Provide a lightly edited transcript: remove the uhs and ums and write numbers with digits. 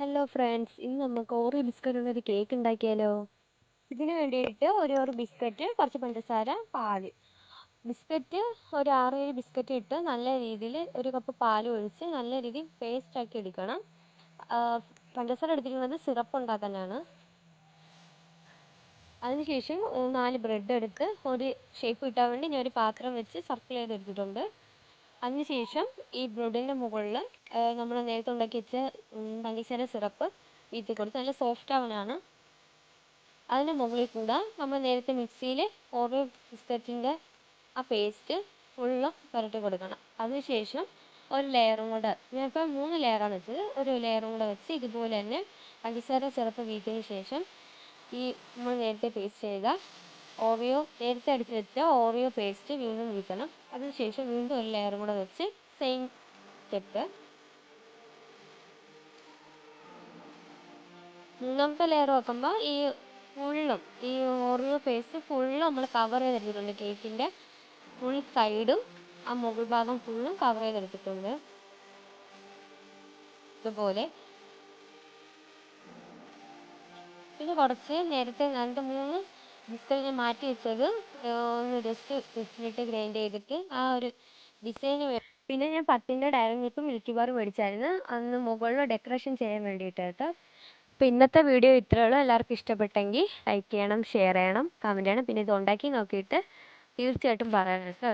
Hello friends, ഇന്ന് നമുക്ക് Oreo biscuit ഒരു കേക്ക് ഉണ്ടാക്കിയാലോ? ഇതിന് വേണ്ടിയിട്ട് ഒരു ബിസ്ക്കറ്റ്, കുറച്ച് പഞ്ചസാര, പാല്. ബിസ്ക്കറ്റ് ഒരു 6-7 ബിസ്ക്കറ്റ് ഇട്ട് നല്ല രീതിയിൽ ഒരു കപ്പ് പാൽ ഒഴിച്ച് നല്ല രീതിയിൽ പേസ്റ്റ് ആക്കി എടുക്കണം. പഞ്ചസാര എടുത്തിരിക്കുന്നത് സിറപ്പ് ഉണ്ടാക്കാനാണ്. അതിനുശേഷം 4 ബ്രെഡ് എടുത്ത് ഒരു ഷേപ്പ് കിട്ടാൻ വേണ്ടി ഞാൻ ഒരു പാത്രം വെച്ച് സർക്കിൾ ചെയ്തെടുത്തിട്ടുണ്ട്. അതിനുശേഷം ഈ ബ്രെഡിൻ്റെ മുകളിൽ നമ്മൾ നേരത്തെ ഉണ്ടാക്കി വെച്ച പഞ്ചസാര സിറപ്പ് വീട്ടിൽ കൊടുത്ത് നല്ല സോഫ്റ്റ് ആവാനാണ്. അതിന് മുകളിൽ കൂടെ നമ്മൾ നേരത്തെ മിക്സിയിൽ ഓരോ ബിസ്ക്കറ്റിൻ്റെ ആ പേസ്റ്റ് ഫുള്ളും പുരട്ടി കൊടുക്കണം. അതിനുശേഷം ഒരു ലെയറും കൂടെ, ഞാനിപ്പോൾ 3 ലെയറാണ് വെച്ചത്, ഒരു ലെയറും കൂടെ വെച്ച് ഇതുപോലെ തന്നെ പഞ്ചസാര സിറപ്പ് വീട്ടിയതിന് ശേഷം ഈ നമ്മൾ നേരത്തെ പേസ്റ്റ് ചെയ്ത നേരത്തെ അടിച്ച് വെച്ച ഓറിയോ പേസ്റ്റ് വീണ്ടും വീഴ്ത്തണം. അതിനുശേഷം വീണ്ടും ഒരു ലെയറും കൂടെ വെച്ച് സെയിം സ്റ്റെപ്പ്. മൂന്നാമത്തെ ലെയർ വെക്കുമ്പോൾ ഈ ഓറിയോ പേസ്റ്റ് ഫുള്ളും നമ്മൾ കവർ ചെയ്തെടുത്തിട്ടുണ്ട്. കേക്കിൻ്റെ ഫുൾ സൈഡും ആ മുകൾ ഭാഗം ഫുള്ളും കവർ ചെയ്തെടുത്തിട്ടുണ്ട്. ഇതുപോലെ പിന്നെ കുറച്ച് നേരത്തെ 2-3 ബിസ്ക്കറ്റ് ഞാൻ മാറ്റി വെച്ചത് ഒന്ന് ജസ്റ്റ് മിക്സിയിലിട്ട് ഗ്രൈൻഡ് ചെയ്തിട്ട് ആ ഒരു ഡിസൈന്. പിന്നെ ഞാൻ 10ൻ്റെ ഡയറി മിൽക്കും മിൽക്കി ബാർ മേടിച്ചായിരുന്നു, അന്ന് മുകളിൽ ഡെക്കറേഷൻ ചെയ്യാൻ വേണ്ടിയിട്ട് കേട്ടോ. അപ്പോൾ ഇന്നത്തെ വീഡിയോ ഇത്രയേ ഉള്ളൂ. എല്ലാവർക്കും ഇഷ്ടപ്പെട്ടെങ്കിൽ ലൈക്ക് ചെയ്യണം, ഷെയർ ചെയ്യണം, കമൻറ്റ് ചെയ്യണം. പിന്നെ ഇത് ഉണ്ടാക്കി നോക്കിയിട്ട് തീർച്ചയായിട്ടും പറയണം കേട്ടോ.